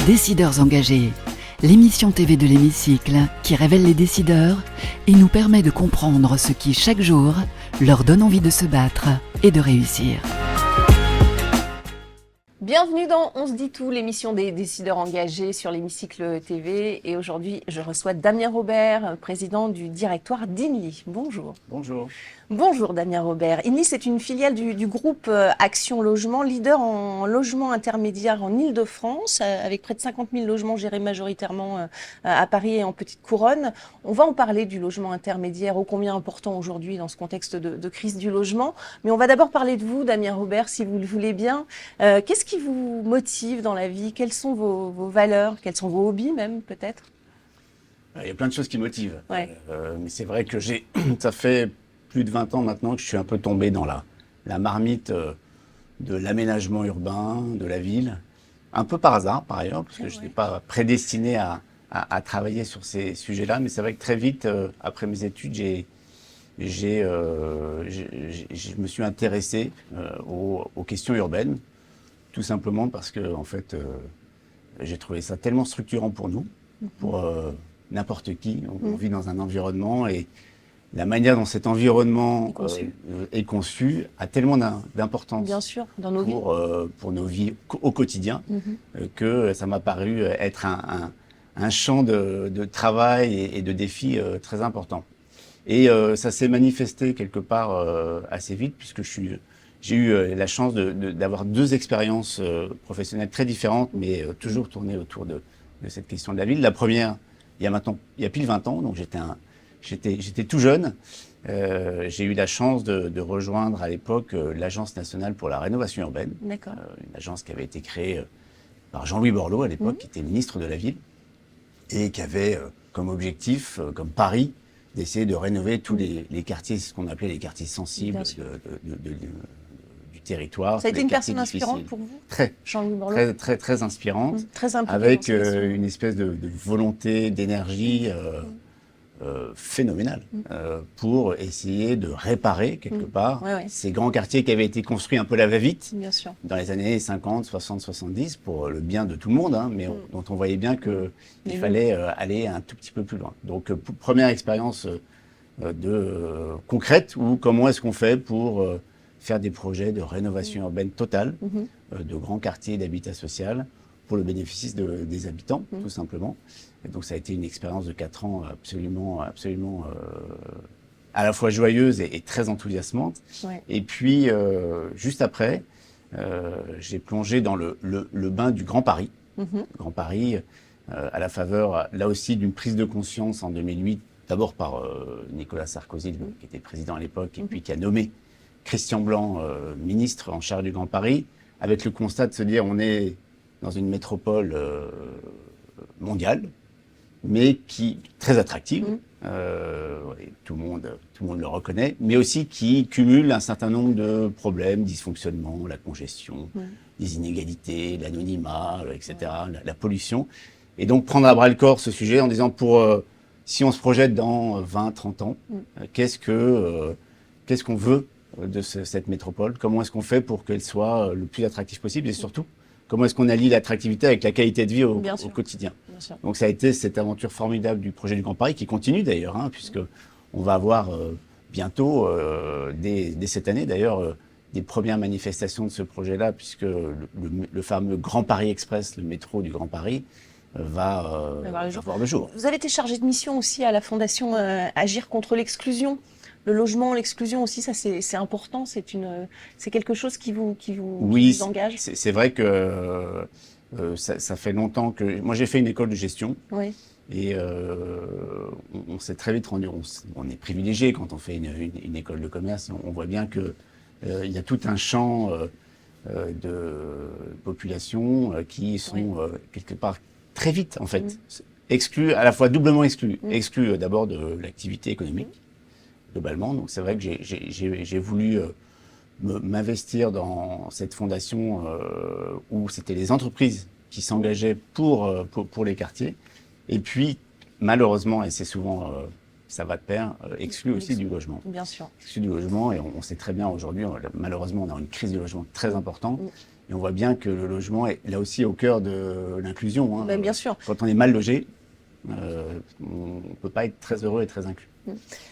Décideurs engagés, l'émission TV de l'Hémicycle qui révèle les décideurs et nous permet de comprendre ce qui, chaque jour, leur donne envie de se battre et de réussir. Bienvenue dans On se dit tout, l'émission des décideurs engagés sur l'Hémicycle TV. Et aujourd'hui, je reçois Damien Robert, président du directoire d'INLI. Bonjour. Bonjour. Bonjour Damien Robert. INLI, c'est une filiale du groupe Action Logement, leader en logement intermédiaire en Ile-de-France, avec près de 50 000 logements gérés majoritairement à Paris et en Petite Couronne. On va en parler du logement intermédiaire, ô combien important aujourd'hui dans ce contexte de crise du logement. Mais on va d'abord parler de vous, Damien Robert, si vous le voulez bien. Qu'est-ce qui vous motive dans la vie? Quelles sont vos valeurs? Quels sont vos hobbies même, peut-être? Il y a plein de choses qui motivent. Ouais. Mais c'est vrai que ça fait plus de 20 ans maintenant que je suis un peu tombé dans la marmite de l'aménagement urbain, de la ville. Un peu par hasard, par ailleurs, parce que je n'étais pas prédestiné à travailler sur ces sujets-là. Mais c'est vrai que très vite, après mes études, je me suis intéressé aux questions urbaines. Tout simplement parce que, en fait, j'ai trouvé ça tellement structurant pour nous, pour n'importe qui. On vit dans un environnement et la manière dont cet environnement est conçu a tellement d'importance. Bien sûr, dans nos vies. Pour nos vies au quotidien, que ça m'a paru être un champ de travail et de défis très important. Et ça s'est manifesté quelque part assez vite, puisque j'ai eu la chance d'avoir deux expériences professionnelles très différentes, mais toujours tournées autour de cette question de la ville. La première, il y a pile 20 ans, donc j'étais tout jeune. J'ai eu la chance de rejoindre à l'époque l'Agence nationale pour la rénovation urbaine. D'accord. Une agence qui avait été créée par Jean-Louis Borloo à l'époque, qui était ministre de la ville, et qui avait comme objectif, comme pari, d'essayer de rénover tous les quartiers, ce qu'on appelait les quartiers sensibles du territoire. Ça a été une personne inspirante pour vous? Très. Jean-Louis Borloo. Très inspirante. Très impliqué avec dans ces une espèce de volonté, d'énergie phénoménale pour essayer de réparer quelque part ces grands quartiers qui avaient été construits un peu à la va-vite dans les années 50, 60, 70 pour le bien de tout le monde, hein, mais dont on voyait bien qu'il fallait aller un tout petit peu plus loin. Donc première expérience concrète, ou comment est-ce qu'on fait pour faire des projets de rénovation urbaine totale de grands quartiers d'habitat social pour le bénéfice des habitants, tout simplement. Et donc ça a été une expérience de 4 ans absolument à la fois joyeuse et très enthousiasmante. Ouais. Et puis, juste après, j'ai plongé dans le bain du Grand Paris. Grand Paris, à la faveur, là aussi, d'une prise de conscience en 2008, d'abord par Nicolas Sarkozy, qui était président à l'époque, et puis qui a nommé Christian Blanc ministre en charge du Grand Paris, avec le constat de se dire on est dans une métropole mondiale, mais qui très attractive, tout le monde le reconnaît, mais aussi qui cumule un certain nombre de problèmes, dysfonctionnements, la congestion, les inégalités, l'anonymat, etc., la pollution. Et donc prendre à bras le corps ce sujet en disant si on se projette dans 20, 30 ans, qu'est-ce qu'on veut de cette métropole? Comment est-ce qu'on fait pour qu'elle soit le plus attractive possible? Et surtout, comment est-ce qu'on allie l'attractivité avec la qualité de vie au quotidien? Donc ça a été cette aventure formidable du projet du Grand Paris, qui continue d'ailleurs, hein, puisque on va avoir bientôt, dès cette année d'ailleurs, des premières manifestations de ce projet-là, puisque le fameux Grand Paris Express, le métro du Grand Paris, va voir le jour. Vous avez été chargé de mission aussi à la Fondation Agir contre l'exclusion. Le logement, l'exclusion aussi, ça c'est important, c'est quelque chose qui vous engage. C'est vrai que ça fait longtemps que... Moi j'ai fait une école de gestion, et on s'est très vite rendu... On est privilégié quand on fait une école de commerce, on voit bien qu'il y a tout un champ de population qui sont quelque part très vite en fait exclus, à la fois doublement exclus. Exclus d'abord de l'activité économique. Globalement. Donc c'est vrai que j'ai voulu m'investir dans cette fondation où c'était les entreprises qui s'engageaient pour les quartiers. Et puis, malheureusement, et c'est souvent ça va de pair, exclut aussi du logement. Bien sûr. Exclut du logement, et on sait très bien aujourd'hui, malheureusement, on a une crise du logement très importante. Et on voit bien que le logement est là aussi au cœur de l'inclusion. Ben, bien sûr. Quand on est mal logé, on ne peut pas être très heureux et très inclus.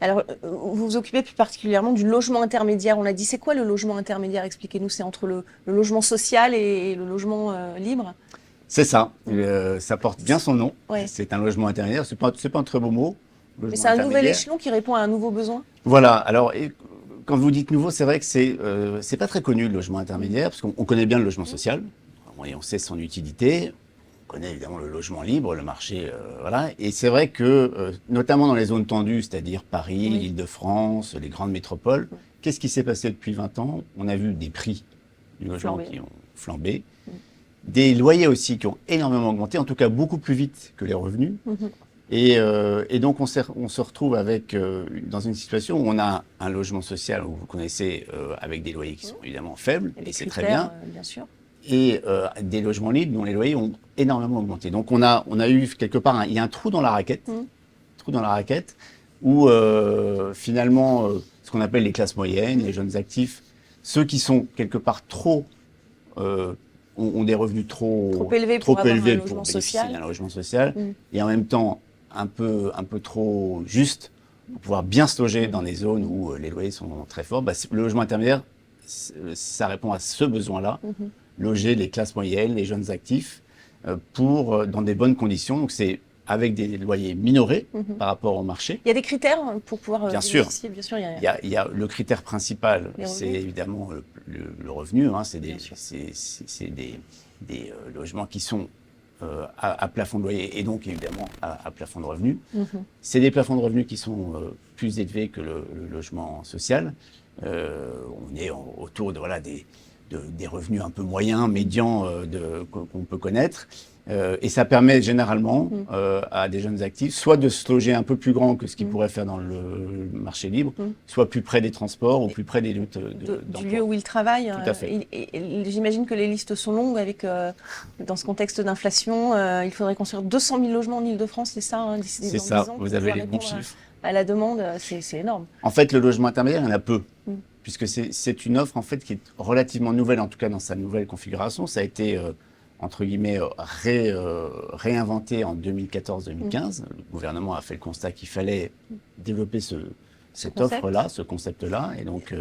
Alors, vous vous occupez plus particulièrement du logement intermédiaire. On l'a dit, c'est quoi le logement intermédiaire? Expliquez-nous, c'est entre le logement social et le logement libre? C'est ça, ça porte bien son nom. Ouais. C'est un logement intermédiaire, c'est pas un très beau mot. Mais c'est un nouvel échelon qui répond à un nouveau besoin? Voilà, alors quand vous dites nouveau, c'est vrai que c'est pas très connu le logement intermédiaire, parce qu'on connaît bien le logement social, et on sait son utilité. On connaît évidemment le logement libre, le marché, voilà. Et c'est vrai que, notamment dans les zones tendues, c'est-à-dire Paris, l'Île-de-France, les grandes métropoles, qu'est-ce qui s'est passé depuis 20 ans? On a vu des prix du logement qui ont flambé, des loyers aussi qui ont énormément augmenté, en tout cas beaucoup plus vite que les revenus. Et donc on se retrouve avec, dans une situation où on a un logement social, où vous connaissez, avec des loyers qui sont évidemment faibles, et c'est très bien. Bien sûr. Et des logements libres dont les loyers ont énormément augmenté. Donc on a eu quelque part, il y a un trou dans la raquette, où finalement, ce qu'on appelle les classes moyennes, les jeunes actifs, ceux qui sont quelque part ont des revenus trop élevés pour bénéficier d'un logement social, et en même temps un peu trop juste pour pouvoir bien se loger dans des zones où les loyers sont très forts. Le logement intermédiaire, ça répond à ce besoin-là. Loger les classes moyennes, les jeunes actifs, dans des bonnes conditions. Donc c'est avec des loyers minorés par rapport au marché. Il y a des critères pour pouvoir bénéficier, bien sûr. Il y a le critère principal, c'est évidemment le revenu. Hein, c'est des logements qui sont à plafond de loyer et donc évidemment à plafond de revenu. C'est des plafonds de revenus qui sont plus élevés que le logement social. On est autour des revenus un peu moyens, médians qu'on peut connaître. Et ça permet généralement à des jeunes actifs soit de se loger un peu plus grand que ce qu'ils pourraient faire dans le marché libre, soit plus près des transports ou plus près des lieux du lieu où ils travaillent. Tout à fait. Et j'imagine que les listes sont longues avec, dans ce contexte d'inflation, il faudrait construire 200 000 logements en Ile-de-France, c'est ça hein, C'est ça, vous avez les bons chiffres. À la demande, c'est énorme. En fait, le logement intermédiaire, il y en a peu. Puisque c'est une offre en fait qui est relativement nouvelle, en tout cas dans sa nouvelle configuration. Ça a été entre guillemets réinventé en 2014-2015. Le gouvernement a fait le constat qu'il fallait développer cette offre-là, ce concept-là, et donc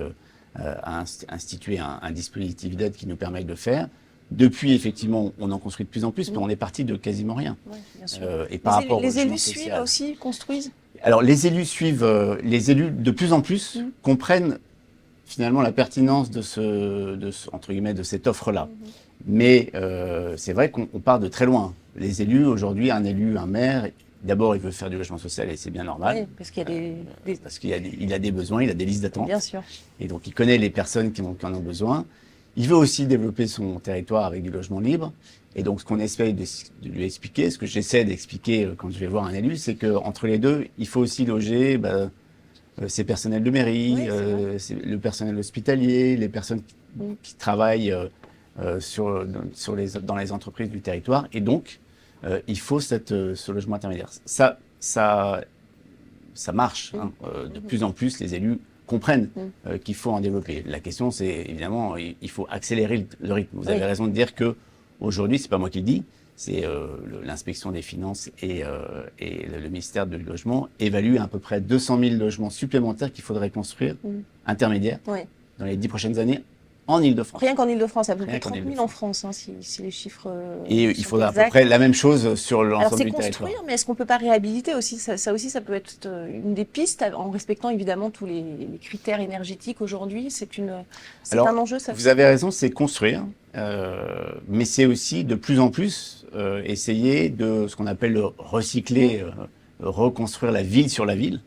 a institué un dispositif d'aide qui nous permet de le faire. Depuis, effectivement, on en construit de plus en plus, mais on est parti de quasiment rien. Ouais, bien sûr. Et par rapport les élus suivent aussi, construisent? Alors les élus suivent, les élus de plus en plus comprennent finalement la pertinence entre guillemets, de cette offre-là. Mais c'est vrai qu'on part de très loin. Les élus, aujourd'hui, un maire, d'abord, il veut faire du logement social et c'est bien normal. Oui, parce qu'il y a parce qu'il a des besoins, il a des listes d'attente. Bien sûr. Et donc, il connaît les personnes qui en ont besoin. Il veut aussi développer son territoire avec du logement libre. Et donc, ce qu'on essaye de lui expliquer, ce que j'essaie d'expliquer quand je vais voir un élu, c'est qu'entre les deux, il faut aussi loger ces personnels de mairie, le personnel hospitalier, les personnes qui travaillent dans les entreprises du territoire. Et donc, il faut ce logement intermédiaire. Ça marche. Hein. De plus en plus, les élus comprennent qu'il faut en développer. La question, c'est évidemment, il faut accélérer le rythme. Vous avez raison de dire que aujourd'hui, c'est pas moi qui le dis, c'est l'inspection des finances et le ministère du logement évalue à peu près 200 000 logements supplémentaires qu'il faudrait construire, intermédiaires, dans les 10 prochaines années, en Ile-de-France. Rien qu'en Ile-de-France, il y a à peu près 30 000 en France, hein, si les chiffres et il faudra à peu près la même chose sur l'ensemble du territoire. Alors c'est construire, mais est-ce qu'on ne peut pas réhabiliter aussi ça aussi, ça peut être une des pistes, en respectant évidemment tous les critères énergétiques aujourd'hui. C'est un enjeu, ça. Vous avez raison, c'est construire, mais c'est aussi de plus en plus essayer de ce qu'on appelle le recycler, reconstruire la ville sur la ville.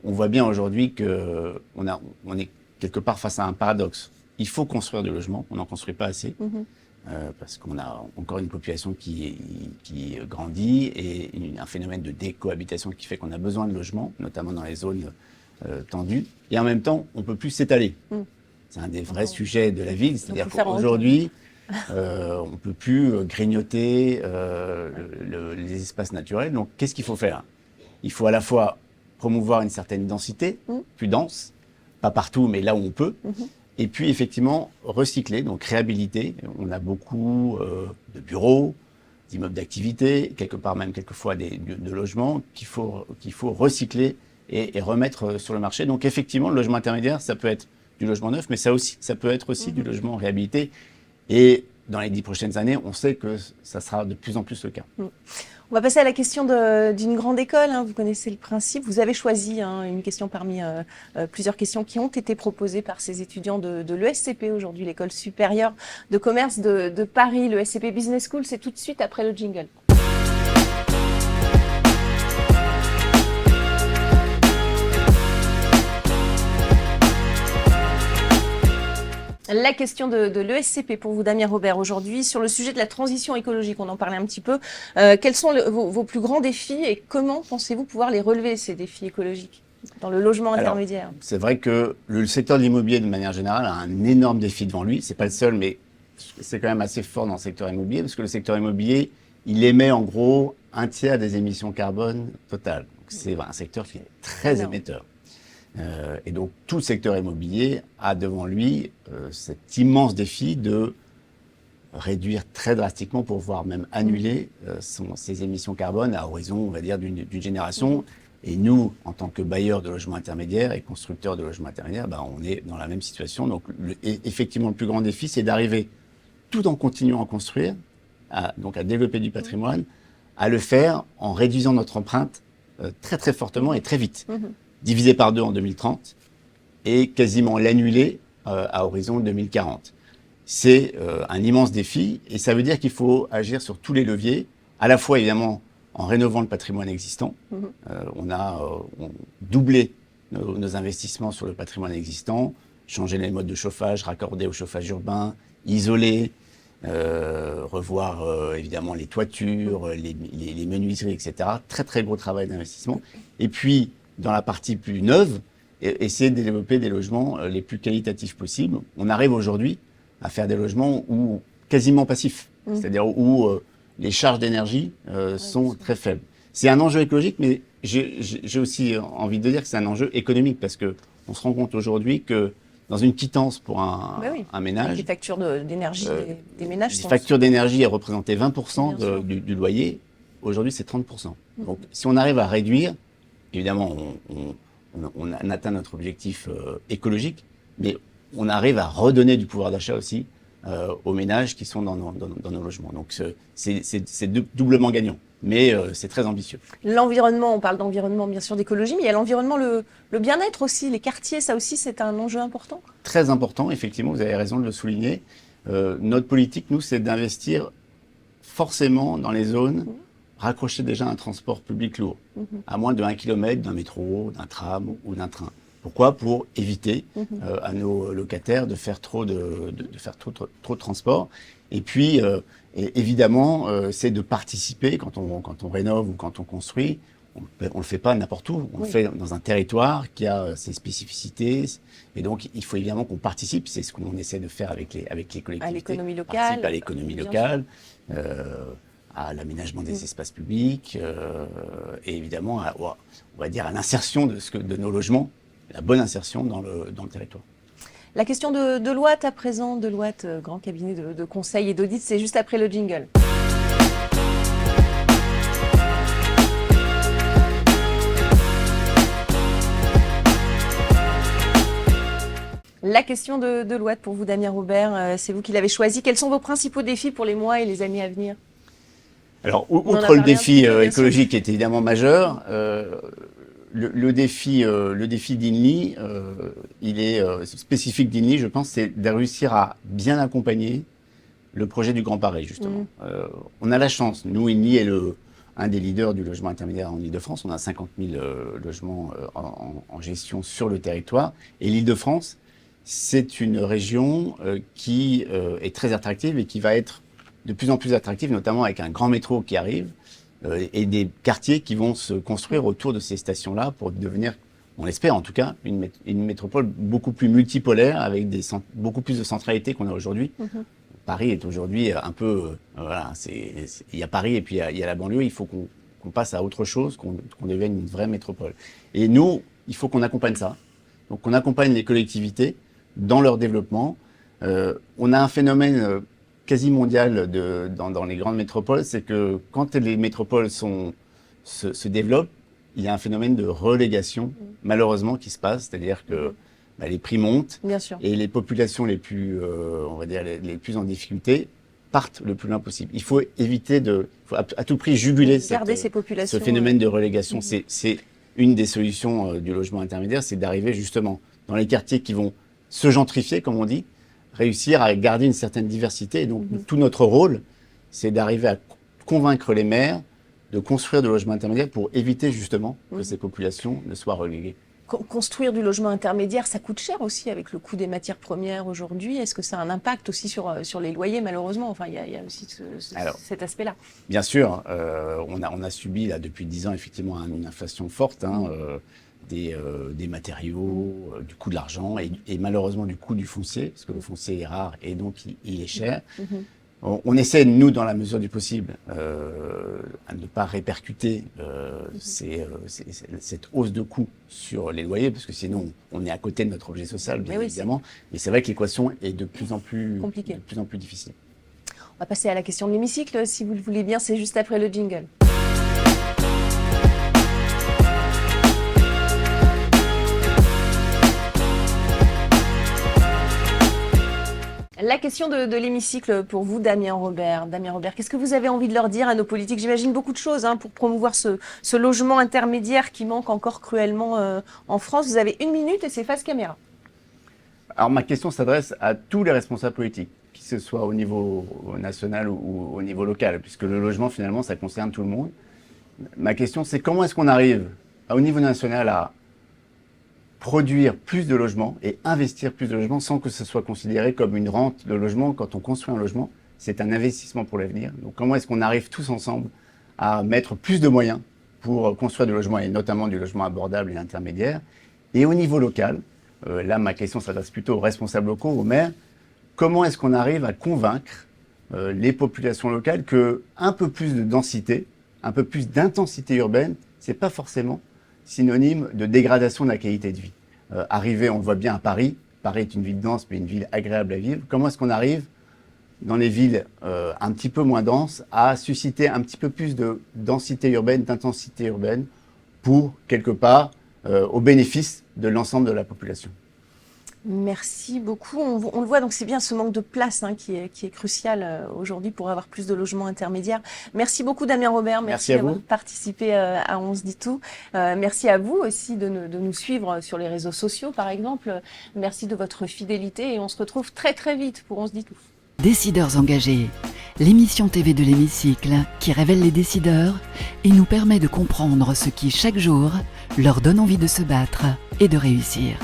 On voit bien aujourd'hui qu'on est quelque part face à un paradoxe. Il faut construire des logements, on n'en construit pas assez, parce qu'on a encore une population qui grandit et un phénomène de décohabitation qui fait qu'on a besoin de logements, notamment dans les zones tendues. Et en même temps, on ne peut plus s'étaler. C'est un des vrais sujets de la ville, c'est-à-dire qu'aujourd'hui, on ne peut plus grignoter les espaces naturels. Donc, qu'est-ce qu'il faut faire? Il faut à la fois promouvoir une certaine densité, plus dense, pas partout, mais là où on peut. Et puis, effectivement, recycler, donc réhabiliter. On a beaucoup de bureaux, d'immeubles d'activité, quelque part même quelquefois de logements qu'il faut recycler et remettre sur le marché. Donc, effectivement, le logement intermédiaire, ça peut être du logement neuf, mais ça peut être aussi du logement réhabilité. Et dans les 10 prochaines années, on sait que ça sera de plus en plus le cas. On va passer à la question d'une grande école. Vous connaissez le principe. Vous avez choisi une question parmi plusieurs questions qui ont été proposées par ces étudiants de l'ESCP aujourd'hui, l'École supérieure de commerce de Paris, le ESCP Business School. C'est tout de suite après le jingle. La question de l'ESCP pour vous, Damien Robert, aujourd'hui, sur le sujet de la transition écologique. On en parlait un petit peu. Quels sont vos plus grands défis et comment pensez-vous pouvoir les relever, ces défis écologiques, dans le logement intermédiaire? C'est vrai que le secteur de l'immobilier, de manière générale, a un énorme défi devant lui. C'est pas le seul, mais c'est quand même assez fort dans le secteur immobilier, parce que le secteur immobilier, il émet en gros un tiers des émissions carbone totales. C'est un secteur qui est très émetteur. Et donc, tout le secteur immobilier a devant lui cet immense défi de réduire très drastiquement, pour pouvoir même annuler ses émissions carbone à horizon, on va dire, d'une génération. Et nous, en tant que bailleurs de logements intermédiaires et constructeurs de logements intermédiaires, on est dans la même situation. Donc, effectivement, le plus grand défi, c'est d'arriver, tout en continuant à construire, à développer du patrimoine, à le faire en réduisant notre empreinte très, très fortement et très vite. Divisé par 2 en 2030 et quasiment l'annuler à horizon 2040. C'est un immense défi et ça veut dire qu'il faut agir sur tous les leviers, à la fois évidemment en rénovant le patrimoine existant. On a doublé nos investissements sur le patrimoine existant, changer les modes de chauffage, raccorder au chauffage urbain, isoler, revoir évidemment les toitures, les menuiseries, etc. Très très gros travail d'investissement. Et puis, dans la partie plus neuve, essayer de développer des logements les plus qualitatifs possibles. On arrive aujourd'hui à faire des logements quasiment passifs, c'est-à-dire où les charges d'énergie sont très faibles. C'est un enjeu écologique, mais j'ai aussi envie de dire que c'est un enjeu économique, parce qu'on se rend compte aujourd'hui que dans une quittance pour un ménage, les factures d'énergie des ménages, les factures d'énergie représentaient 20% du loyer. Aujourd'hui, c'est 30%. Donc, si on arrive à réduire, évidemment, on atteint notre objectif écologique, mais on arrive à redonner du pouvoir d'achat aussi aux ménages qui sont dans nos logements. Donc, c'est doublement gagnant, mais c'est très ambitieux. L'environnement, on parle d'environnement, bien sûr, d'écologie, mais il y a l'environnement, le bien-être aussi, les quartiers, ça aussi, c'est un enjeu important. Très important, effectivement, vous avez raison de le souligner. Notre politique, nous, c'est d'investir forcément dans les zones raccrocher déjà un transport public lourd, à moins de 1 km d'un métro, d'un tram ou d'un train. Pourquoi? Pour éviter à nos locataires de faire trop de transport. Et puis, évidemment, c'est de participer quand on rénove ou quand on construit. On le fait pas n'importe où, on le fait dans un territoire qui a ses spécificités. Et donc, il faut évidemment qu'on participe. C'est ce qu'on essaie de faire avec les collectivités. À l'économie locale. Participer à l'économie locale. À l'aménagement des espaces publics et évidemment, on va dire, à l'insertion de nos logements, la bonne insertion dans le territoire. La question de Deloitte à présent, Deloitte, grand cabinet de conseil et d'audit, c'est juste après le jingle. La question de Deloitte pour vous, Damien Robert, c'est vous qui l'avez choisi. Quels sont vos principaux défis pour les mois et les années à venir? Alors, outre le défi écologique qui est évidemment majeur, le défi d'Inly, il est spécifique d'Inly, je pense, c'est de réussir à bien accompagner le projet du Grand Paris, justement. On a la chance, nous, Inly est un des leaders du logement intermédiaire en Île-de-France. On a 50 000 logements en gestion sur le territoire. Et l'Île-de-France, c'est une région qui est très attractive et qui va être de plus en plus attractive, notamment avec un grand métro qui arrive et des quartiers qui vont se construire autour de ces stations-là pour devenir, on l'espère en tout cas, une métropole beaucoup plus multipolaire avec beaucoup plus de centralité qu'on a aujourd'hui. Paris est aujourd'hui un peu... voilà, il y a Paris et puis il y a la banlieue. Il faut qu'on qu'on passe à autre chose, qu'on devienne une vraie métropole. Et nous, il faut qu'on accompagne ça. Donc on accompagne les collectivités dans leur développement. On a un phénomène quasi mondial dans les grandes métropoles, c'est que quand les métropoles se développent, il y a un phénomène de relégation, malheureusement, qui se passe, c'est-à-dire que les prix montent. Bien sûr. Et les populations les plus, on va dire, les plus en difficulté partent le plus loin possible. Il faut éviter faut à tout prix juguler ces populations, ce phénomène de relégation. C'est une des solutions du logement intermédiaire, c'est d'arriver justement dans les quartiers qui vont se gentrifier, comme on dit, réussir à garder une certaine diversité. Et donc, tout notre rôle, c'est d'arriver à convaincre les maires de construire du logement intermédiaire pour éviter justement que ces populations ne soient reléguées. Construire du logement intermédiaire, ça coûte cher aussi avec le coût des matières premières aujourd'hui. Est-ce que ça a un impact aussi sur les loyers, malheureusement? Enfin, il y a aussi cet aspect-là. Bien sûr, on a subi là, depuis 10 ans effectivement une inflation forte des matériaux, du coût de l'argent et malheureusement du coût du foncier, parce que le foncier est rare et donc il est cher. On essaie, nous, dans la mesure du possible, à ne pas répercuter cette hausse de coûts sur les loyers, parce que sinon, on est à côté de notre objet social, bien évidemment. Mais c'est vrai que l'équation est de plus en plus compliquée, de plus en plus difficile. On va passer à la question de l'hémicycle, si vous le voulez bien, c'est juste après le jingle. La question de l'hémicycle pour vous, Damien Robert. Damien Robert, qu'est-ce que vous avez envie de leur dire à nos politiques? J'imagine beaucoup de choses pour promouvoir ce logement intermédiaire qui manque encore cruellement en France. Vous avez 1 minute et c'est face caméra. Alors ma question s'adresse à tous les responsables politiques, que ce soit au niveau national ou au niveau local, puisque le logement finalement ça concerne tout le monde. Ma question c'est comment est-ce qu'on arrive au niveau national à produire plus de logements et investir plus de logements sans que ce soit considéré comme une rente de logement. Quand on construit un logement, c'est un investissement pour l'avenir. Donc comment est-ce qu'on arrive tous ensemble à mettre plus de moyens pour construire du logement et notamment du logement abordable et intermédiaire? Et au niveau local, là ma question s'adresse plutôt aux responsables locaux, aux maires, comment est-ce qu'on arrive à convaincre les populations locales que un peu plus de densité, un peu plus d'intensité urbaine, c'est pas forcément synonyme de dégradation de la qualité de vie. Arriver, on le voit bien à Paris, Paris est une ville dense mais une ville agréable à vivre. Comment est-ce qu'on arrive dans les villes un petit peu moins denses à susciter un petit peu plus de densité urbaine, d'intensité urbaine pour quelque part au bénéfice de l'ensemble de la population? Merci beaucoup. On le voit, donc c'est bien ce manque de place qui est crucial aujourd'hui pour avoir plus de logements intermédiaires. Merci beaucoup Damien Robert, merci d'avoir participé à On se dit tout. Merci à vous aussi de nous suivre sur les réseaux sociaux par exemple. Merci de votre fidélité et on se retrouve très très vite pour On se dit tout. Décideurs engagés, l'émission TV de l'hémicycle qui révèle les décideurs et nous permet de comprendre ce qui chaque jour leur donne envie de se battre et de réussir.